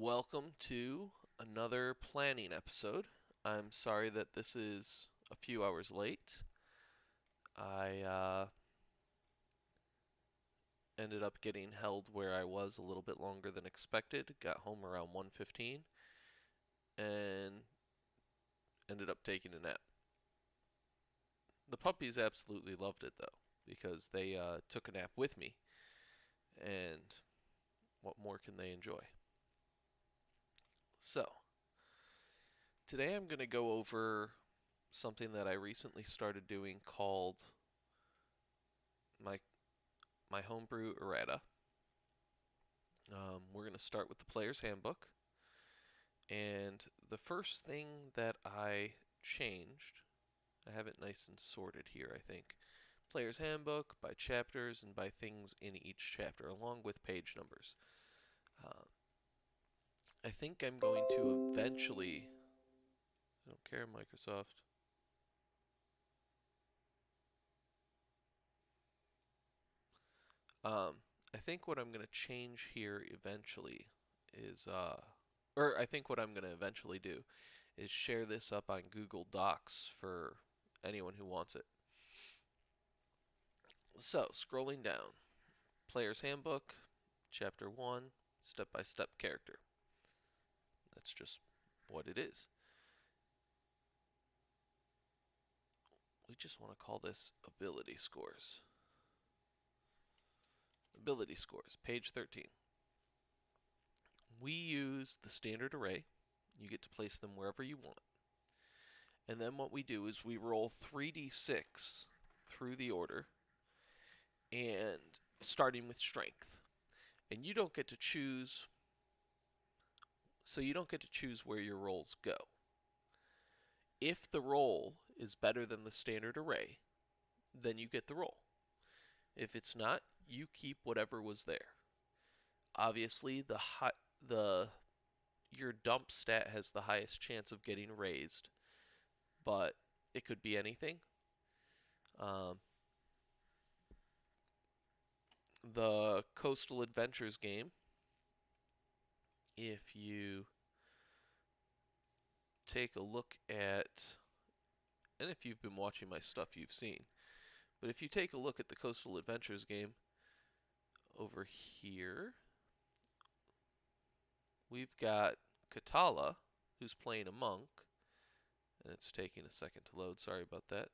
Welcome to another planning episode. I'm sorry that this is a few hours late. I ended up getting held where I was a little bit longer than expected. Got home around 1:15 and ended up taking a nap. The puppies absolutely loved it though because they took a nap with me, and what more can they enjoy? So, today I'm going to go over something that I recently started doing called my my homebrew errata. We're going to start with the player's handbook. And the first thing that I changed, I have it nice and sorted here, I think. Player's handbook by chapters and by things in each chapter, along with page numbers. Uh, I think I'm going to eventually. I don't care, Microsoft. I think what I'm going to change here eventually is, or I think what I'm going to eventually do is share this up on Google Docs for anyone who wants it. So, scrolling down, Player's Handbook, Chapter 1, Step by Step Character. That's just what it is. We just want to call this Ability Scores. Ability Scores, page 13. We use the standard array. You get to place them wherever you want. And then what we do is we roll 3d6 through the order, and starting with strength. And you don't get to choose, so you don't get to choose where your rolls go. If the roll is better than the standard array, then you get the roll. If it's not, you keep whatever was there. Obviously, the your dump stat has the highest chance of getting raised, but it could be anything. Um, the Coastal Adventures game, if you take a look at, and if you've been watching my stuff, you've seen, but if you take a look at the Coastal Adventures game over here, we've got Katala, who's playing a monk, and it's taking a second to load, sorry about that.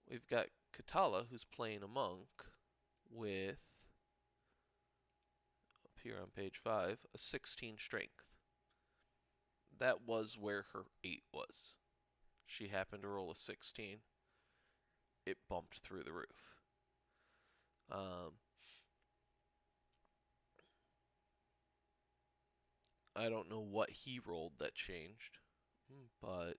We've got Katala, who's playing a monk, with, up here on page 5, a 16 strength. That was where her 8 was. She happened to roll a 16. It bumped through the roof. I don't know what he rolled that changed, but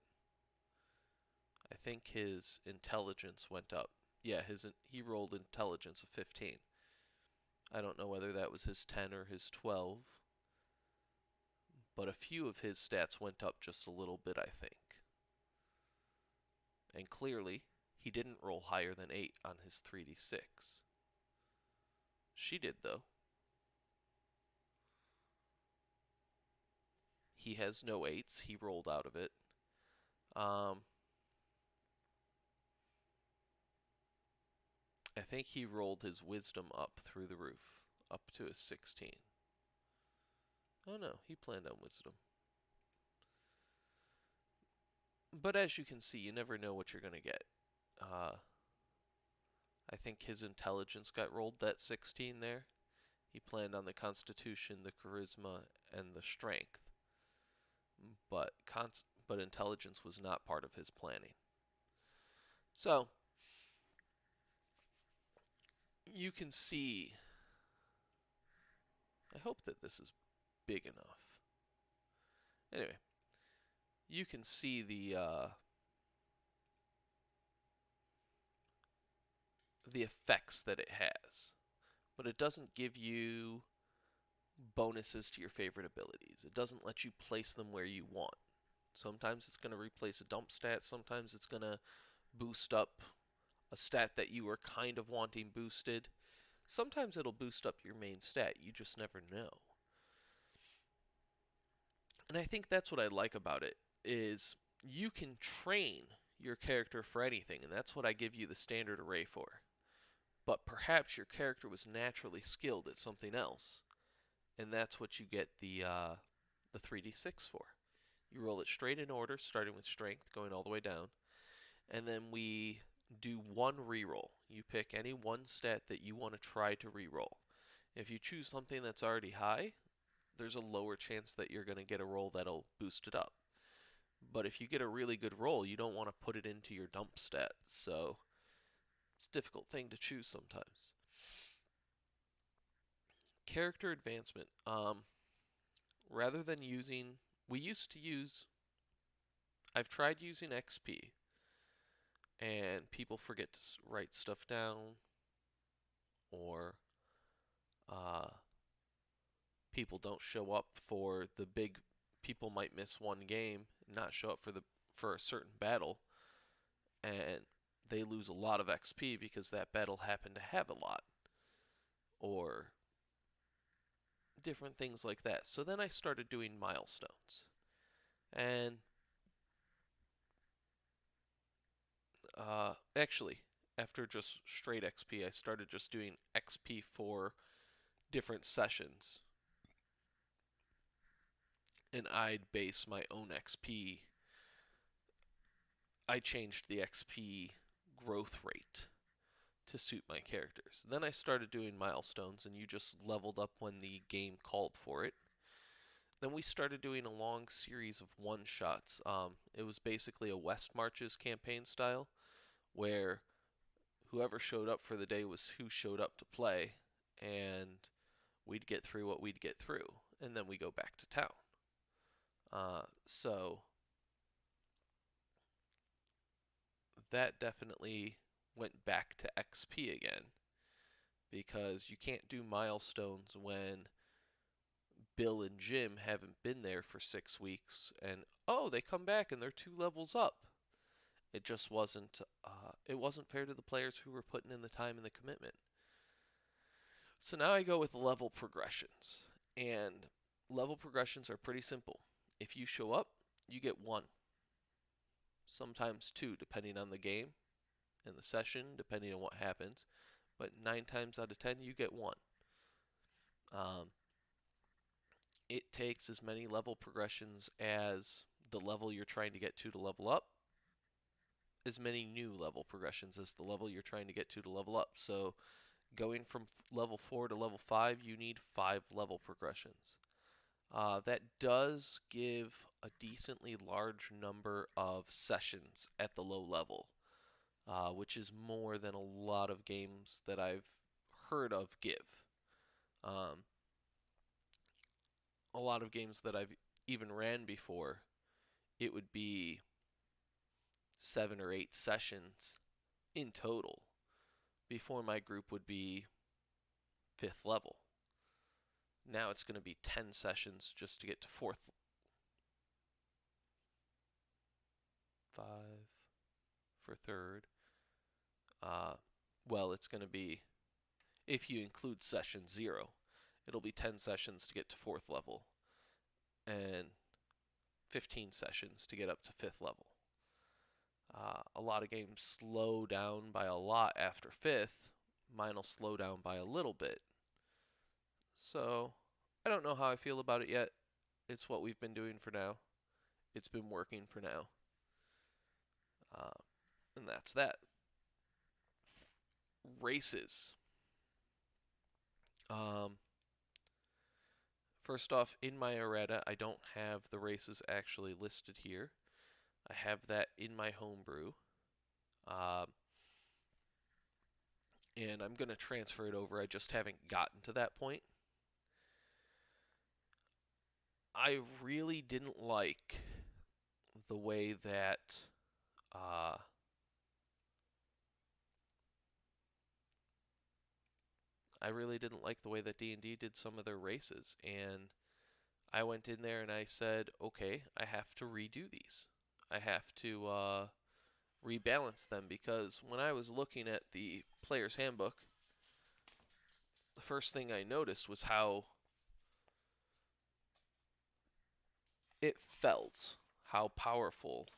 I think his intelligence went up. Yeah, he rolled intelligence of 15. I don't know whether that was his 10 or his 12, but a few of his stats went up just a little bit, I think. And clearly, he didn't roll higher than 8 on his 3d6. She did, though. He has no 8s. He rolled out of it. I think he rolled his wisdom up through the roof, up to a 16. Oh no, he planned on wisdom. But as you can see, you never know what you're going to get. I think his intelligence got rolled that 16 there. He planned on the constitution, the charisma, and the strength. But intelligence was not part of his planning. So, you can see, I hope that this is big enough. Anyway, you can see the effects that it has, but it doesn't give you bonuses to your favorite abilities. It doesn't let you place them where you want. Sometimes it's going to replace a dump stat, sometimes it's going to boost up a stat that you were kind of wanting boosted. Sometimes it'll boost up your main stat, you just never know. And I think that's what I like about it is you can train your character for anything, and that's what I give you the standard array for. But perhaps your character was naturally skilled at something else, and that's what you get the 3d6 for. You roll it straight in order, starting with strength, going all the way down, and then we do one reroll. You pick any one stat that you want to try to reroll. If you choose something that's already high, there's a lower chance that you're going to get a roll that'll boost it up. But if you get a really good roll, you don't want to put it into your dump stats, so it's a difficult thing to choose sometimes. Character advancement. Rather than using, we used to use, I've tried using XP, and people forget to write stuff down, or people don't show up for the big, people might miss one game and not show up for a certain battle, and they lose a lot of XP because that battle happened to have a lot, or different things like that. So then I started doing milestones. And actually, after just straight XP, I started just doing XP for different sessions. And I'd base my own XP. I changed the XP growth rate to suit my characters. Then I started doing milestones, and you just leveled up when the game called for it. Then we started doing a long series of one-shots. It was basically a West Marches campaign style, where whoever showed up for the day was who showed up to play, and we'd get through what we'd get through, and then we go back to town. So that definitely went back to XP again, because you can't do milestones when Bill and Jim haven't been there for 6 weeks, and oh, they come back and they're 2 levels up. It just wasn't. It wasn't fair to the players who were putting in the time and the commitment. So now I go with level progressions, and level progressions are pretty simple. If you show up, you get 1, sometimes 2, depending on the game and the session, depending on what happens. But 9 times out of 10, you get 1. Um, it takes as many level progressions as the level you're trying to get to level up, as many new level progressions as the level you're trying to get to level up. So going from level 4 to level 5, you need 5 level progressions. That does give a decently large number of sessions at the low level, which is more than a lot of games that I've heard of give. Um, a lot of games that I've even ran before, it would be 7 or 8 sessions in total before my group would be 5th level. Now it's going to be 10 sessions just to get to 4th. 5 for 3rd. Well, it's going to be, if you include session 0, it'll be 10 sessions to get to 4th level, and 15 sessions to get up to 5th level. A lot of games slow down by a lot after 5th. Mine will slow down by a little bit. So, I don't know how I feel about it yet. It's what we've been doing for now. It's been working for now. And that's that. Races. First off, in my errata, I don't have the races actually listed here. I have that in my homebrew. And I'm going to transfer it over. I just haven't gotten to that point. I really didn't like the way that D&D did some of their races, and I went in there and I said, okay, I have to redo these. I have to rebalance them, because when I was looking at the player's handbook, the first thing I noticed was how it felt how powerful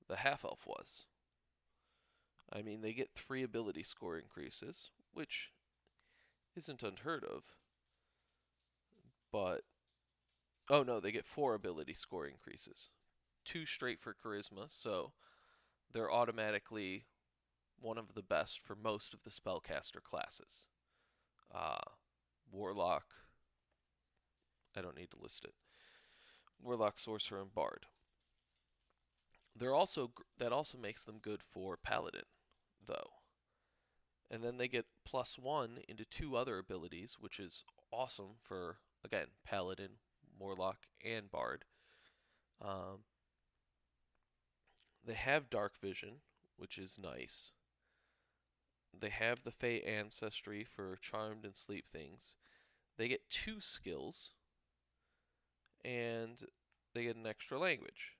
the half-elf was. I mean, they get 3 ability score increases, which isn't unheard of, but oh no, they get 4 ability score increases. 2 straight for charisma, so they're automatically one of the best for most of the spellcaster classes. Uh, Warlock, I don't need to list it. Warlock, Sorcerer, and Bard. That also makes them good for Paladin, though. And then they get +1 into 2 other abilities, which is awesome for, again, Paladin, Warlock, and Bard. Um, they have Dark Vision, which is nice. They have the Fey Ancestry for Charmed and Sleep things. They get 2 skills, and they get an extra language.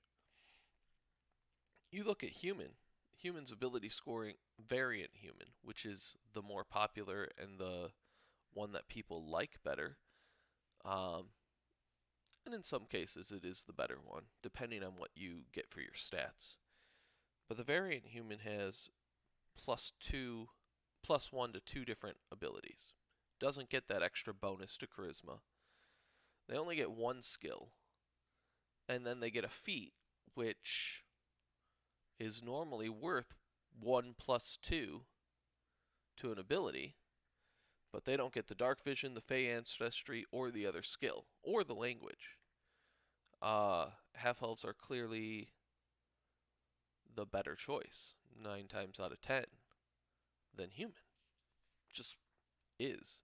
You look at Human's ability scoring, Variant Human, which is the more popular and the one that people like better. And in some cases, it is the better one, depending on what you get for your stats. But the Variant Human has +1 to 2 different abilities. Doesn't get that extra bonus to Charisma. They only get 1 skill, and then they get a feat, which is normally worth 1 +2 to an ability, but they don't get the Dark Vision, the Fey Ancestry, or the other skill, or the language. Half-elves are clearly the better choice, 9 times out of 10, than human. Just is.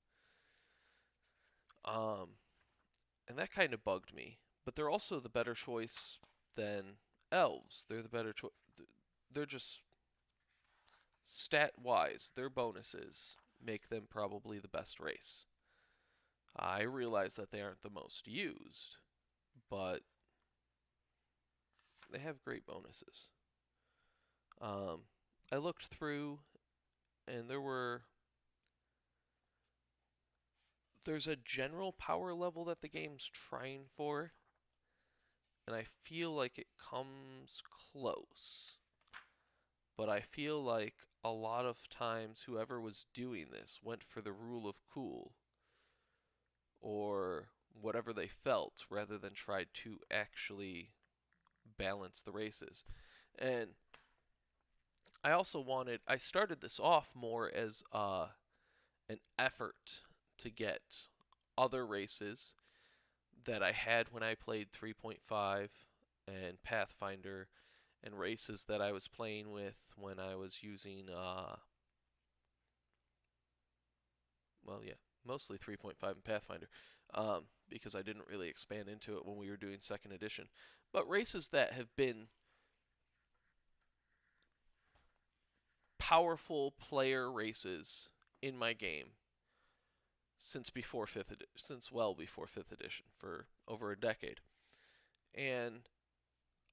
And that kind of bugged me. But they're also the better choice than elves. They're the better choice. They're just stat-wise, their bonuses make them probably the best race. I realize that they aren't the most used, but they have great bonuses. I looked through, and there's a general power level that the game's trying for, and I feel like it comes close. But I feel like a lot of times whoever was doing this went for the rule of cool, or whatever they felt, rather than tried to actually balance the races. And I started this off more as an effort to get other races that I had when I played 3.5 and Pathfinder, and races that I was playing with when I was using, mostly 3.5 and Pathfinder, because I didn't really expand into it when we were doing 2nd edition. But races that have been powerful player races in my game since well before 5th edition, for over a decade. And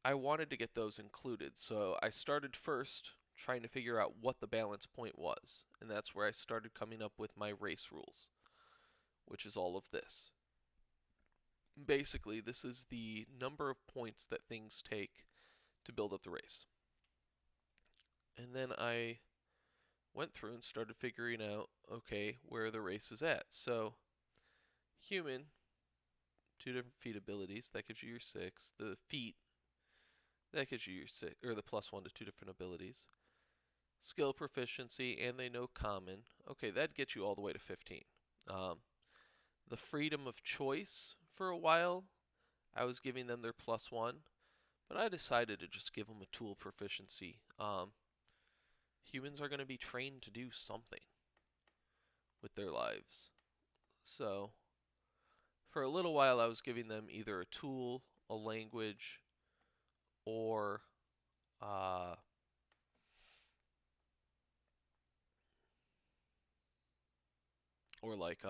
I wanted to get those included, so I started first trying to figure out what the balance point was, and that's where I started coming up with my race rules, which is all of this. Basically, this is the number of points that things take to build up the race. And then I went through and started figuring out, okay, where the race is at. So, human, 2 different feat abilities, that gives you your 6. The feat, that gives you your 6, or the +1 to 2 different abilities. Skill proficiency, and they know common. Okay, that gets you all the way to 15. The freedom of choice, for a while, I was giving them their +1, but I decided to just give them a tool proficiency. Humans are going to be trained to do something with their lives. So, for a little while, I was giving them either a tool, a language, or like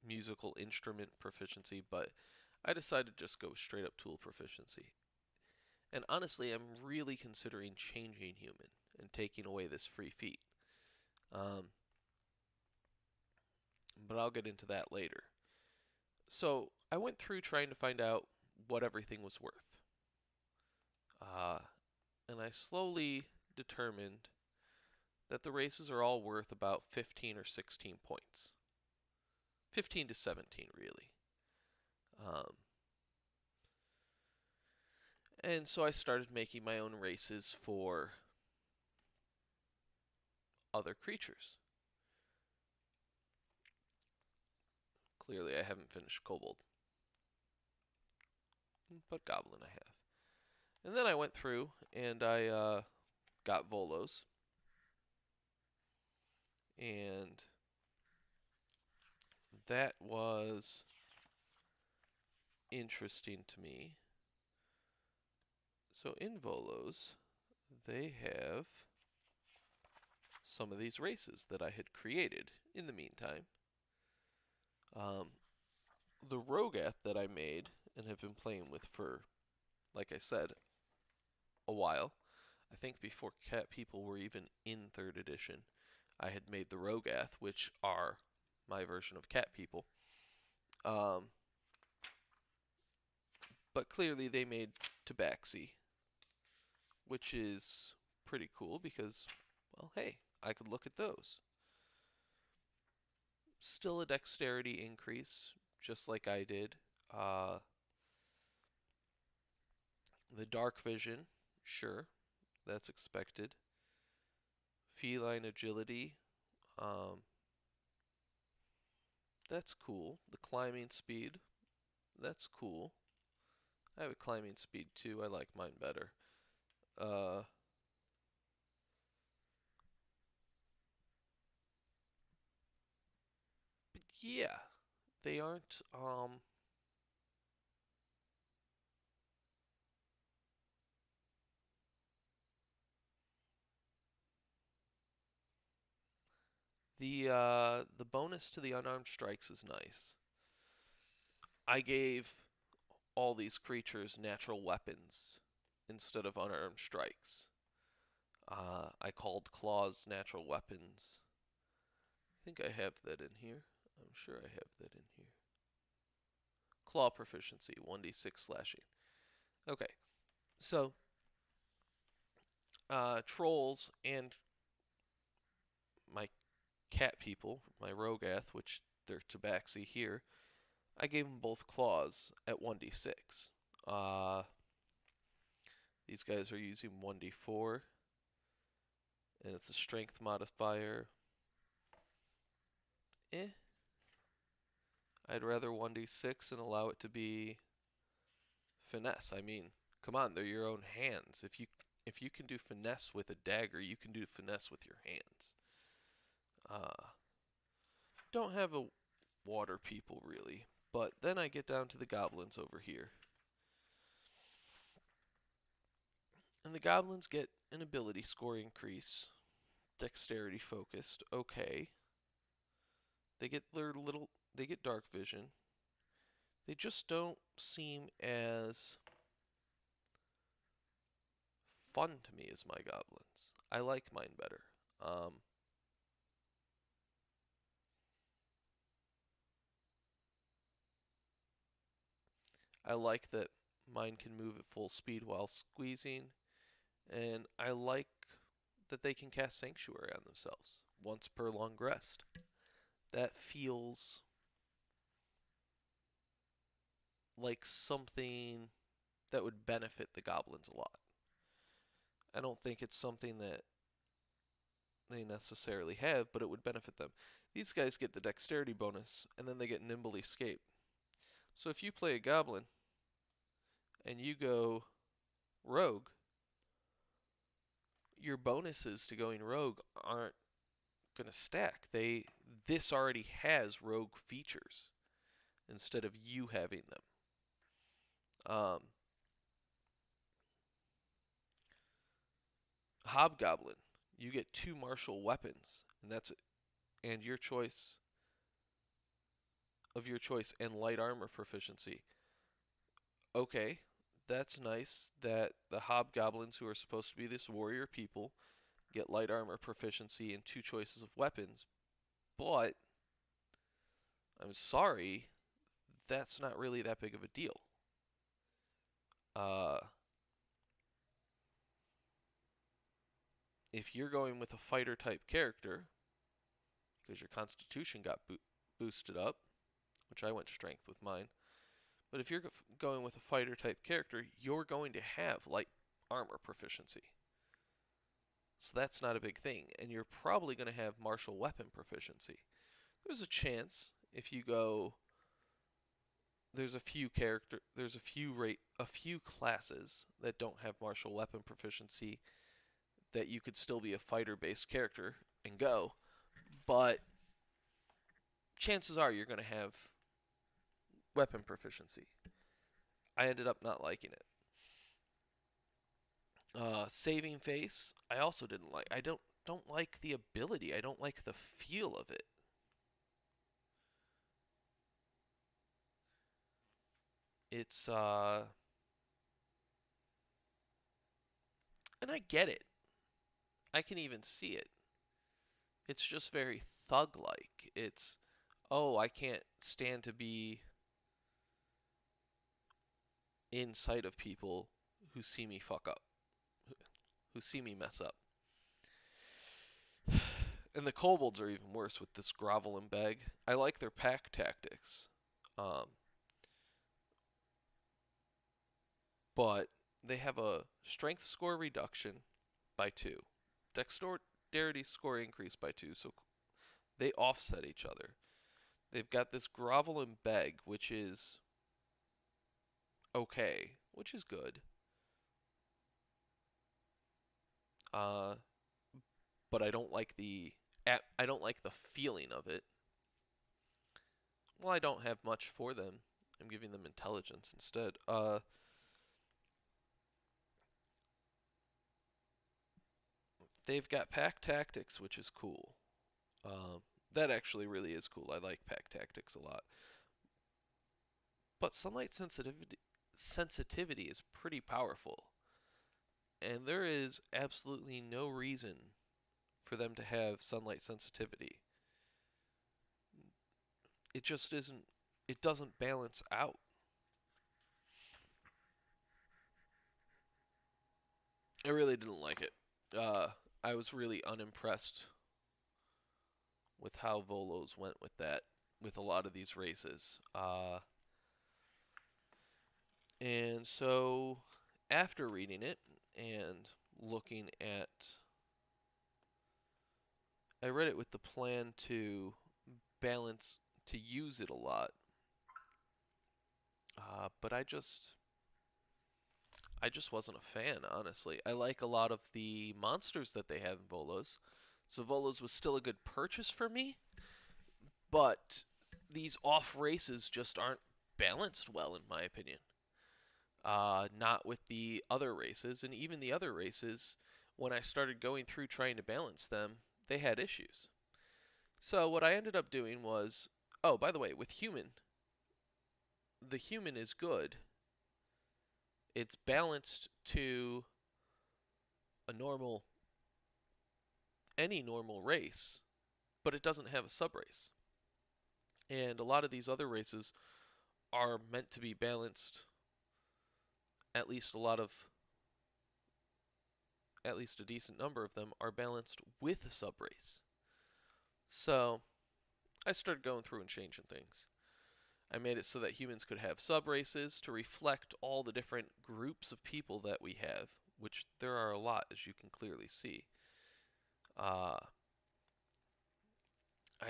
musical instrument proficiency, but I decided to just go straight up tool proficiency. And honestly, I'm really considering changing human and taking away this free feat. But I'll get into that later. So I went through trying to find out what everything was worth. Uh, and I slowly determined that the races are all worth about 15 or 16 points. 15 to 17, really. Um, and so I started making my own races for other creatures. Clearly, I haven't finished Kobold, but Goblin I have. And then I went through and I got Volos, and that was interesting to me. So in Volos, they have some of these races that I had created in the meantime. Um, the Rogath that I made and have been playing with for, like I said, a while. I think before Cat People were even in 3rd edition, I had made the Rogath, which are my version of Cat People. Um, but clearly they made Tabaxi, which is pretty cool because, well, hey, I could look at those. Still a dexterity increase, just like I did. The dark vision, sure, that's expected. Feline agility, um, that's cool. The climbing speed, that's cool. I have a climbing speed too. I like mine better. Uh, but yeah, they aren't. The bonus to the unarmed strikes is nice. I gave all these creatures natural weapons instead of unarmed strikes. I called claws natural weapons. I think I have that in here. I'm sure I have that in here. Claw proficiency, 1d6 slashing. Okay, so trolls and my cat people, my Rogath, which they're Tabaxi here, I gave them both claws at 1d6. Uh, these guys are using 1d4, and it's a strength modifier. Eh. I'd rather 1d6 and allow it to be finesse. I mean, come on, they're your own hands. If you can do finesse with a dagger, you can do finesse with your hands. Don't have a water people really, but then I get down to the goblins over here. And the goblins get an ability score increase, dexterity focused. Okay. They get dark vision. They just don't seem as fun to me as my goblins. I like mine better. Um, I like that mine can move at full speed while squeezing, and I like that they can cast Sanctuary on themselves once per long rest. That feels like something that would benefit the goblins a lot. I don't think it's something that they necessarily have, but it would benefit them. These guys get the dexterity bonus, and then they get nimble escape. So if you play a goblin and you go rogue, your bonuses to going rogue aren't going to stack. This already has rogue features instead of you having them. Hobgoblin, you get 2 martial weapons, and that's and your choice and light armor proficiency. Okay, that's nice that the hobgoblins who are supposed to be this warrior people get light armor proficiency and 2 choices of weapons, but I'm sorry, that's not really that big of a deal. Uh, if you're going with a fighter type character, because your constitution got boosted up, which I went strength with mine, but if you're going with a fighter type character, you're going to have light armor proficiency. So that's not a big thing, and you're probably going to have martial weapon proficiency. There's a chance if you go there's a few classes that don't have martial weapon proficiency that you could still be a fighter based character and go, but chances are you're going to have weapon proficiency. I ended up not liking it. Saving face, I also didn't like. I don't like the ability. I don't like the feel of it. It's and I get it. I can even see it. It's just very thug-like. It's, oh, I can't stand to be in sight of people who see me fuck up, who see me mess up. And the kobolds are even worse with this grovel and beg. I like their pack tactics, um, but they have a strength score reduction by 2, dexterity score increase by 2, so they offset each other. They've got this grovel and beg, which is okay, which is good. Uh, but I don't like the feeling of it. Well, I don't have much for them. I'm giving them intelligence instead. They've got pack tactics, which is cool. That actually really is cool. I like pack tactics a lot. But sunlight sensitivity is pretty powerful. And there is absolutely no reason for them to have sunlight sensitivity. It just isn't, it doesn't balance out. I really didn't like it. I was really unimpressed with how Volos went with that, with a lot of these races. And so, after reading it and looking at, I read it with the plan to balance, to use it a lot. But I just wasn't a fan, honestly. I like a lot of the monsters that they have in Volos. So Volos was still a good purchase for me, but these off races just aren't balanced well, in my opinion. Not with the other races, and even the other races, when I started going through trying to balance them, they had issues. So what I ended up doing was, oh, by the way, with human, the human is good. It's balanced to a normal, any normal race, but it doesn't have a sub race. And a lot of these other races are meant to be balanced, at least at least a decent number of them are balanced with a sub race. So I started going through and changing things. I made it so that humans could have sub races to reflect all the different groups of people that we have, which there are a lot, as you can clearly see. I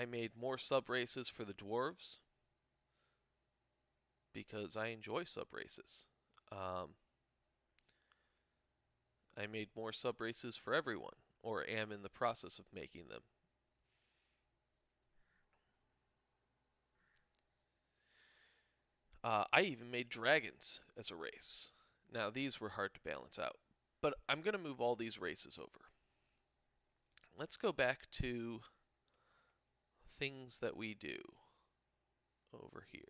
made more sub races for the dwarves because I enjoy sub races. I made more sub races for everyone, or am in the process of making them. I even made dragons as a race. Now, these were hard to balance out, but I'm going to move all these races over. Let's go back to things that we do over here.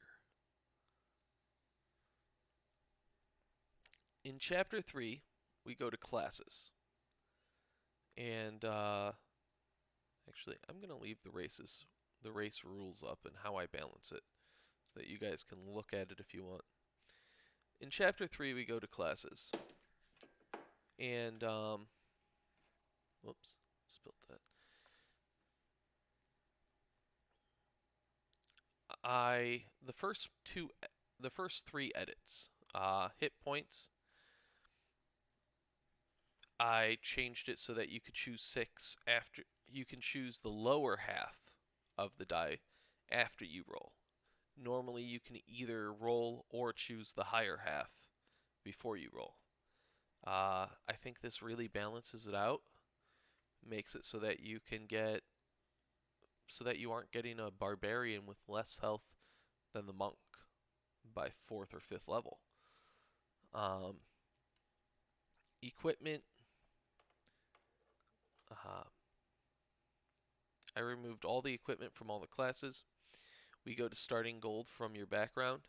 In Chapter 3, we go to classes. And actually, I'm going to leave the race rules up and how I balance it. so that you guys can look at it if you want. In Chapter 3, we go to classes. And, whoops, spilled that. The first three edits, hit points, I changed it so that you could choose you can choose the lower half of the die after you roll. Normally you can either roll or choose the higher half before you roll. I think this really balances it out, makes it so that you aren't getting a barbarian with less health than the monk by 4th or 5th level. Equipment. I removed all the equipment from all the classes. We go to starting gold from your background.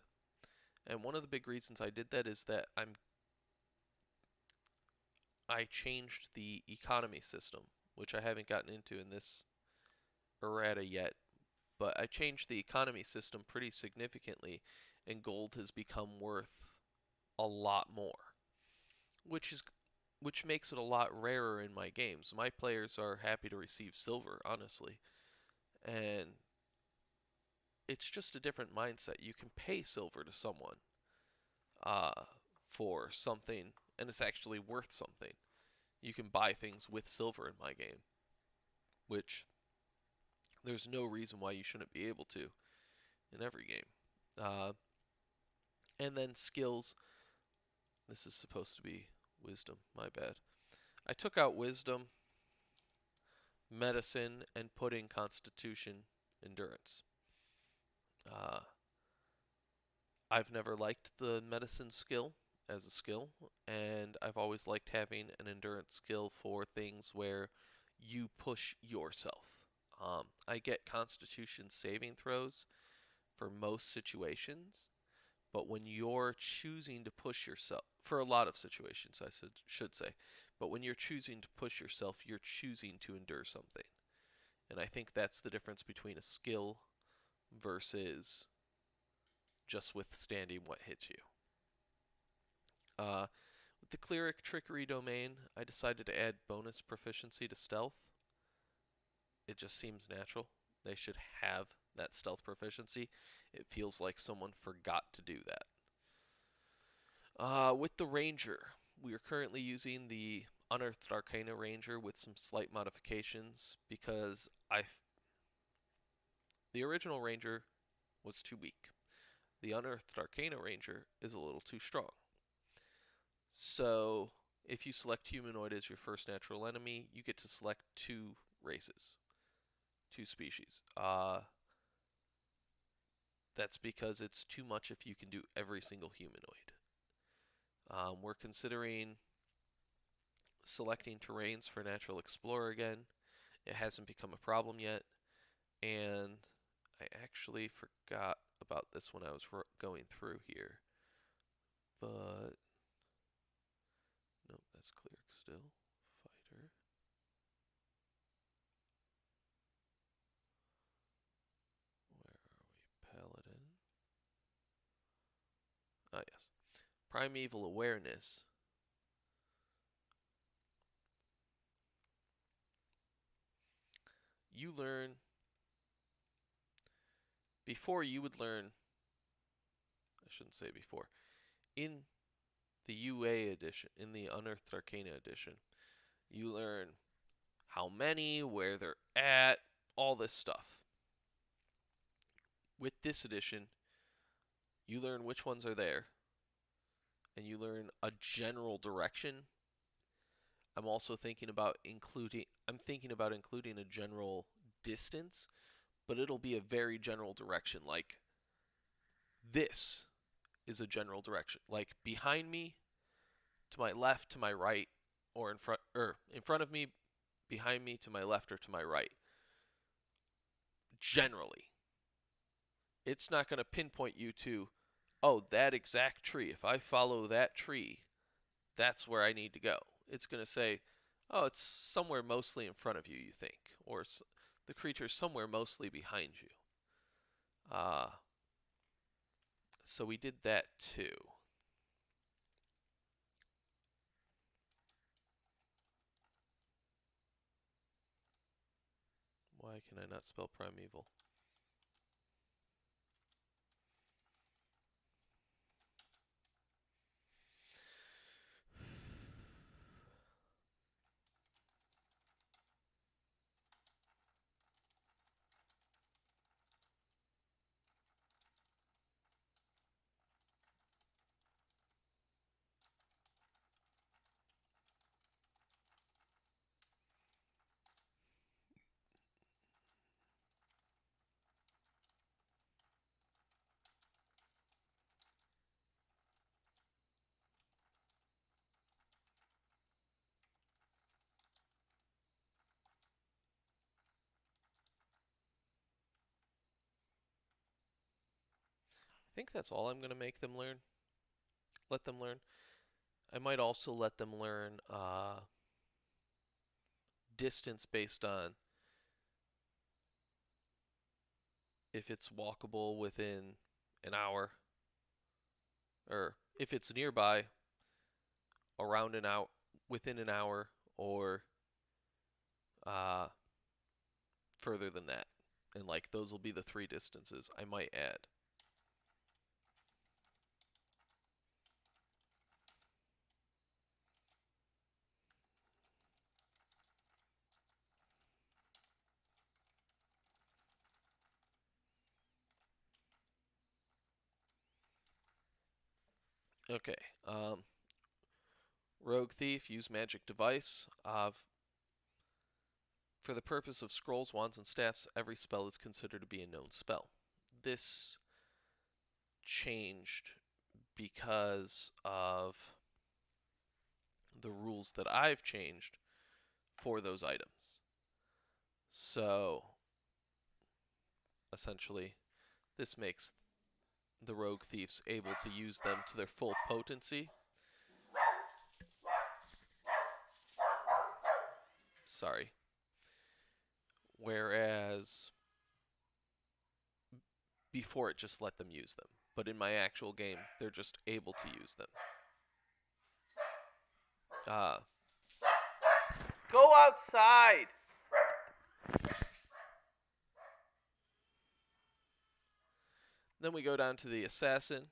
And one of the big reasons I did that is that I changed the economy system, which I haven't gotten into in this errata yet, but I changed the economy system pretty significantly, and gold has become worth a lot more, which makes it a lot rarer in my games. My players are happy to receive silver, honestly, and it's just a different mindset. You can pay silver to someone uh, for something, and it's actually worth something. You can buy things with silver in my game, which there's no reason why you shouldn't be able to in every game. And then skills. This is supposed to be wisdom, my bad. I took out wisdom, medicine, and put in constitution, endurance. I've never liked the medicine skill as a skill, and I've always liked having an endurance skill for things where you push yourself. I get constitution saving throws for most situations, but when you're choosing to push yourself, for a lot of situations I should say, but when you're choosing to push yourself, you're choosing to endure something. And I think that's the difference between a skill versus just withstanding what hits you. With the cleric trickery domain, I decided to add bonus proficiency to stealth. It just seems natural. They should have that stealth proficiency. It feels like someone forgot to do that. With the ranger, we are currently using the Unearthed Arcana Ranger with some slight modifications because the original Ranger was too weak. The Unearthed Arcana Ranger is a little too strong. So, if you select humanoid as your first natural enemy, you get to select 2 races, 2 species. That's because it's too much if you can do every single humanoid. We're considering selecting terrains for Natural Explorer again. It hasn't become a problem yet, and I actually forgot about this when I was going through here, but nope, that's cleric still. Fighter. Where are we? Paladin. Ah, yes. Primeval Awareness. You learn, before you would learn, I shouldn't say before, in the UA edition, in the Unearthed Arcana edition, you learn how many, where they're at, all this stuff. With this edition, you learn which ones are there, and you learn a general direction. I'm also thinking about including a general distance, but it'll be a very general direction. Like, this is a general direction. Like, behind me, to my left, to my right, or in front of me, behind me, to my left, or to my right. Generally. It's not going to pinpoint you to, oh, that exact tree. If I follow that tree, that's where I need to go. It's going to say, oh, it's somewhere mostly in front of you, you think, or the creature's somewhere mostly behind you. So we did that too. Why can I not spell primeval? I think that's all I'm going to make them learn. Let them learn. I might also let them learn distance based on if it's walkable within an hour, or if it's nearby around an hour, within an hour, or uh, further than that. And like those will be the three distances I might add. Okay. Rogue Thief, use magic device. For the purpose of scrolls, wands, and staffs, every spell is considered to be a known spell. This changed because of the rules that I've changed for those items. So, essentially, this makes the Rogue Thieves able to use them to their full potency. Sorry. Whereas before it just let them use them. But in my actual game, they're just able to use them. Go outside! Then we go down to the Assassin.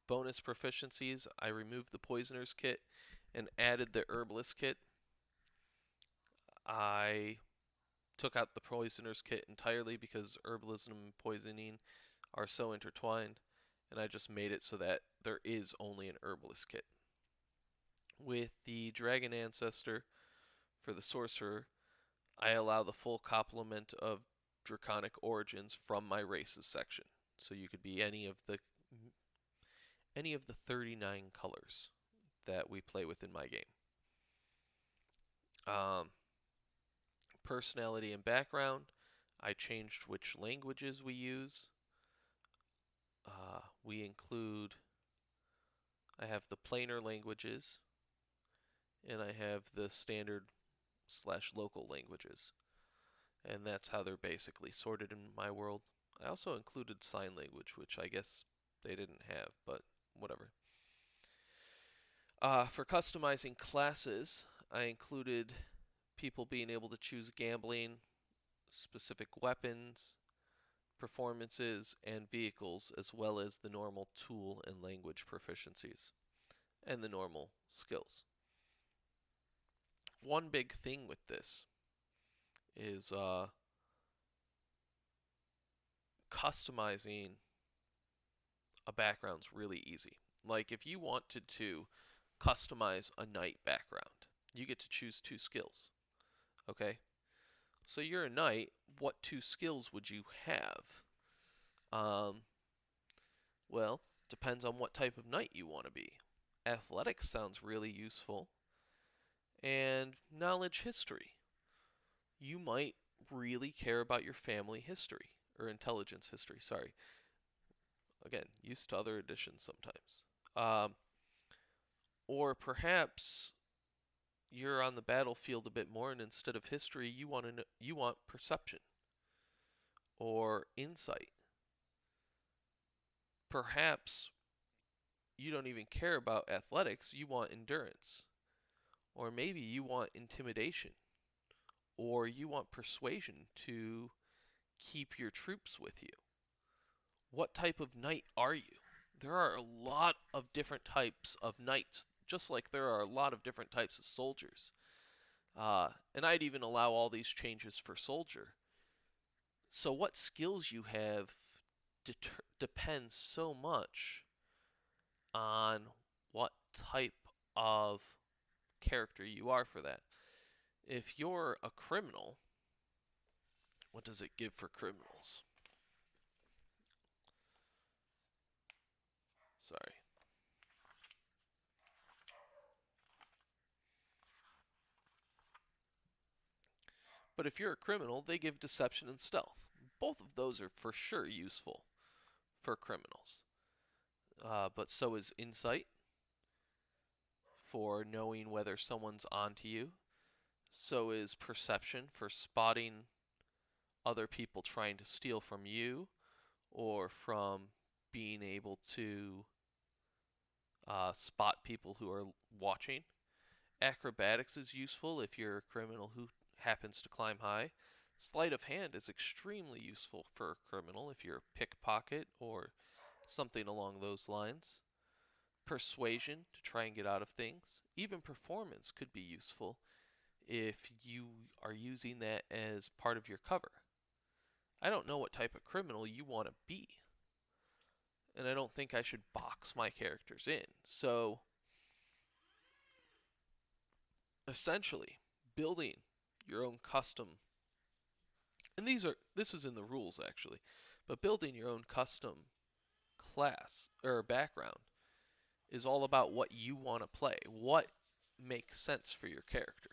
Bonus proficiencies. I removed the Poisoner's Kit and added the Herbalist Kit. I took out the Poisoner's Kit entirely because herbalism and poisoning are so intertwined, and I just made it so that there is only an Herbalist Kit. With the Dragon Ancestor, for the Sorcerer, I allow the full complement of Draconic origins from my races section. So you could be any of the 39 colors that we play with in my game. Personality and background, I changed which languages we use. We include, I have the planar languages, and I have the standard / local languages. And that's how they're basically sorted in my world. I also included sign language, which I guess they didn't have, but whatever. For customizing classes, I included people being able to choose gambling, specific weapons, performances, and vehicles, as well as the normal tool and language proficiencies, and the normal skills. One big thing with this is customizing a background's really easy. Like if you wanted to customize a knight background, you get to choose 2 skills. Okay? So you're a knight, what 2 skills would you have? Well, depends on what type of knight you want to be. Athletics sounds really useful. And knowledge history. You might really care about your family history, or intelligence history, sorry. Again, used to other editions sometimes. Or perhaps you're on the battlefield a bit more, and instead of history, you want perception or insight. Perhaps you don't even care about athletics, you want endurance. Or maybe you want intimidation. Or you want persuasion to keep your troops with you. What type of knight are you? There are a lot of different types of knights, just like there are a lot of different types of soldiers. And I'd even allow all these changes for soldier. So what skills you have depends so much on what type of character you are for that. If you're a criminal, what does it give for criminals? Sorry. But if you're a criminal, they give deception and stealth. Both of those are for sure useful for criminals. But so is insight for knowing whether someone's onto you. So is perception for spotting other people trying to steal from you or from being able to spot people who are watching. Acrobatics is useful if you're a criminal who happens to climb high. Sleight of hand is extremely useful for a criminal if you're a pickpocket or something along those lines. Persuasion to try and get out of things. Even performance could be useful if you are using that as part of your cover. I don't know what type of criminal you want to be, and I don't think I should box my characters in. So, essentially, building your own custom, and this is in the rules actually, but building your own custom class or background is all about what you want to play, what makes sense for your character.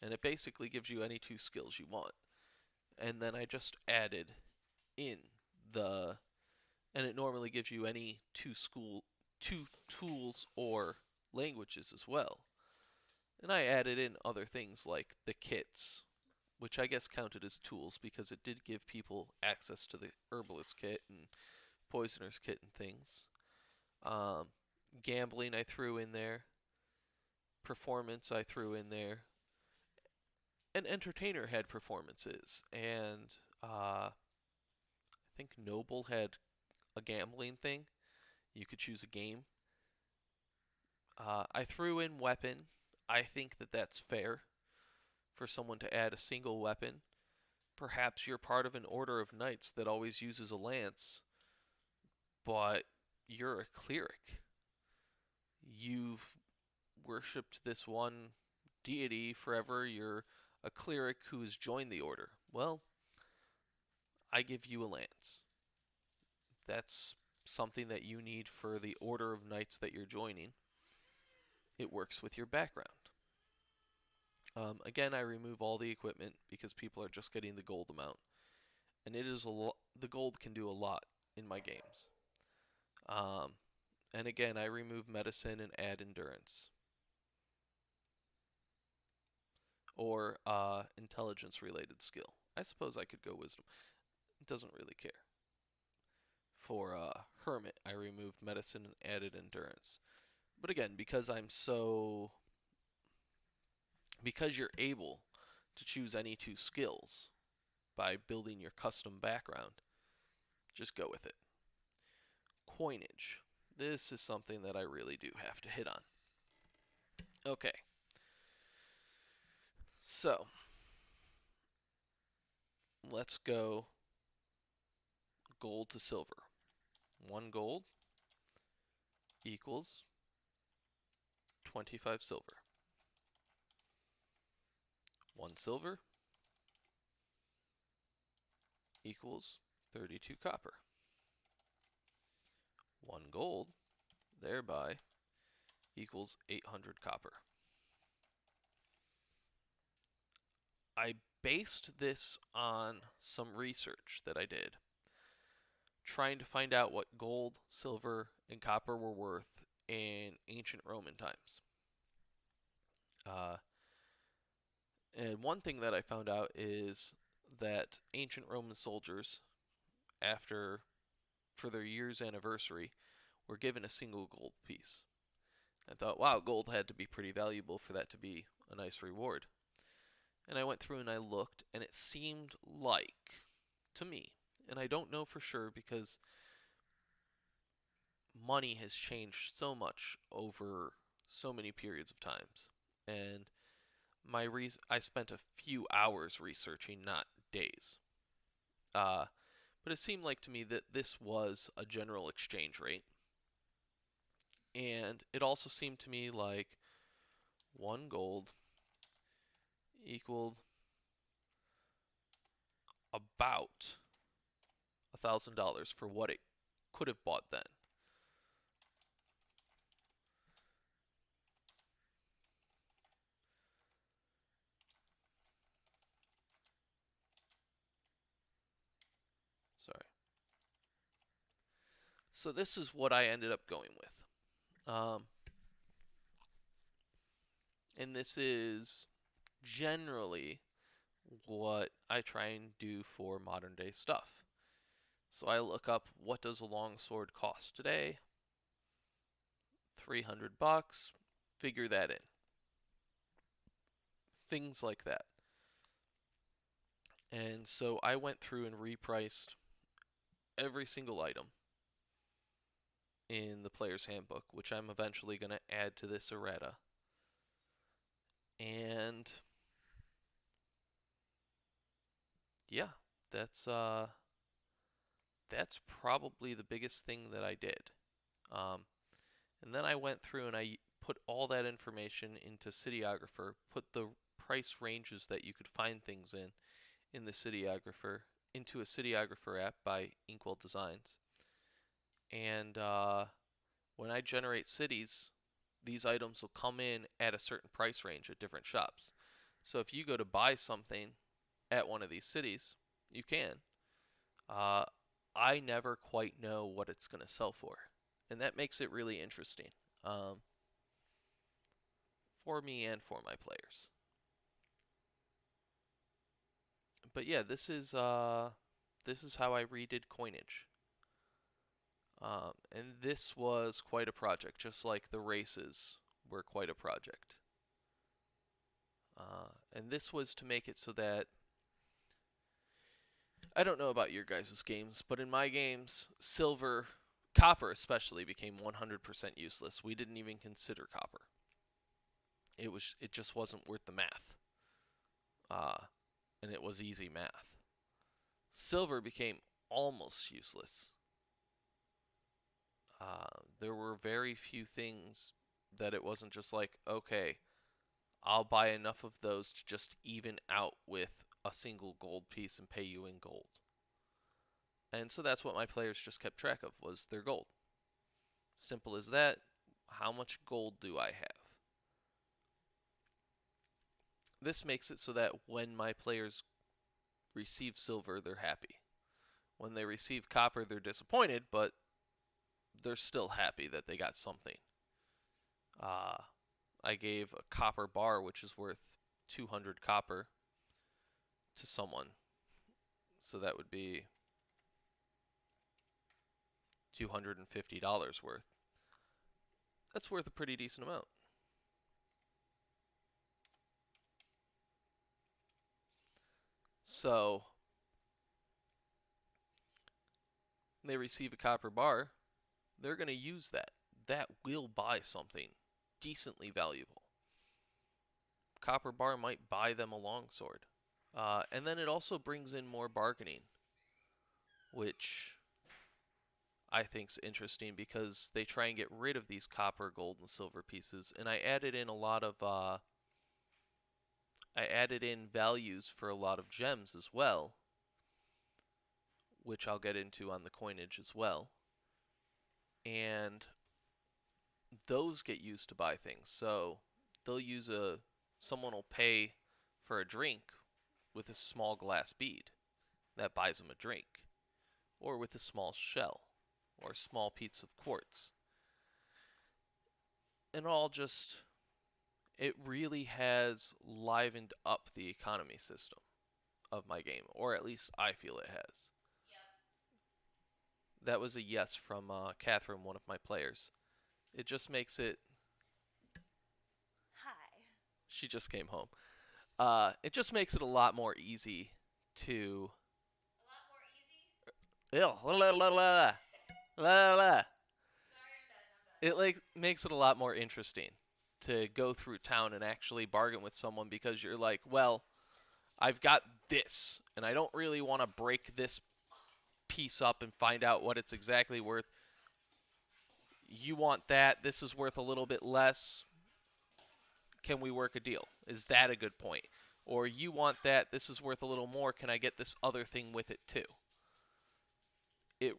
And it basically gives you any two skills you want. And then I just added in the, and it normally gives you any two tools or languages as well. And I added in other things like the kits, which I guess counted as tools because it did give people access to the herbalist kit and poisoner's kit and things. Um, Gambling I threw in there. Performance I threw in there. And entertainer had performances, and I think noble had a gambling thing. You could choose a game. I threw in weapon. I think that that's fair for someone to add a single weapon. Perhaps you're part of an order of knights that always uses a lance, but you're a cleric. You've worshipped this one deity forever. You're a cleric who has joined the order. Well, I give you a lance. That's something that you need for the order of knights that you're joining. It works with your background. Again, I remove all the equipment because people are just getting the gold amount, and it is the gold can do a lot in my games. Um, and again, I remove medicine and add endurance or intelligence related skill. I suppose I could go wisdom. It doesn't really care. For hermit, I removed medicine and added endurance. But again, because you're able to choose any two skills by building your custom background, just go with it. Coinage. This is something that I really do have to hit on. Okay. So, let's go gold to silver. 1 gold equals 25 silver. 1 silver equals 32 copper. 1 gold thereby equals 800 copper. I based this on some research that I did, trying to find out what gold, silver, and copper were worth in ancient Roman times. Uh, and one thing that I found out is that ancient Roman soldiers, after for their year's anniversary, were given a single gold piece. I thought, wow, gold had to be pretty valuable for that to be a nice reward. And I went through and I looked, and it seemed like, to me, and I don't know for sure because money has changed so much over so many periods of times. And I spent a few hours researching, not days. Uh, but it seemed like to me that this was a general exchange rate. And it also seemed to me like 1 gold equaled about $1,000 for what it could have bought then. Sorry. So this is what I ended up going with. And this is generally what I try and do for modern day stuff. So I look up, what does a longsword cost today? $300, figure that in. Things like that. And so I went through and repriced every single item in the player's handbook, which I'm eventually going to add to this errata. And yeah, that's probably the biggest thing that I did. And then I went through and I put all that information into Cityographer, put the price ranges that you could find things in the Cityographer into a Cityographer app by Inkwell Designs. And when I generate cities, these items will come in at a certain price range at different shops. So if you go to buy something at one of these cities, you can. I never quite know what it's going to sell for. And that makes it really interesting for me and for my players. But yeah, this is how I redid coinage. And this was quite a project, just like the races were quite a project. And this was to make it so that, I don't know about your guys' games, but in my games, copper especially, became 100% useless. We didn't even consider copper. It just wasn't worth the math. And it was easy math. Silver became almost useless. There were very few things that it wasn't just like, okay, I'll buy enough of those to just even out with a single gold piece and pay you in gold. And so that's what my players just kept track of, was their gold. Simple as that. How much gold do I have? This makes it so that when my players receive silver, they're happy. When they receive copper, they're disappointed, but they're still happy that they got something. I gave a copper bar, which is worth 200 copper, to someone. So that would be $250 worth. That's worth a pretty decent amount. So they receive a copper bar, they're going to use that. That will buy something decently valuable. Copper bar might buy them a longsword. And then it also brings in more bargaining, which I think's interesting because they try and get rid of these copper, gold, and silver pieces. And I added in a lot of I added in values for a lot of gems as well, which I'll get into on the coinage as well. And those get used to buy things. So they'll use someone will pay for a drink with a small glass bead. That buys them a drink. Or with a small shell. Or a small piece of quartz. And it really has livened up the economy system of my game. Or at least I feel it has. That was a yes from Catherine, one of my players. It just makes it. Hi. She just came home. It just makes it a lot more easy to. A lot more easy? Ew, la la la la la la. Sorry, I'm done. I'm done. It like makes it a lot more interesting to go through town and actually bargain with someone because you're like, well, I've got this, and I don't really want to break this piece up and find out what it's exactly worth. You want that. This is worth a little bit less. Can we work a deal? Is that a good point? Or you want that. This is worth a little more. Can I get this other thing with it too? It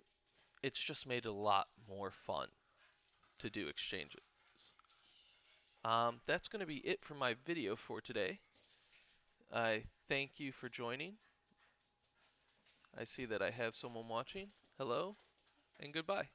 it's just made it a lot more fun to do exchanges. That's going to be it for my video for today. I thank you for joining. I see that I have someone watching. Hello and goodbye.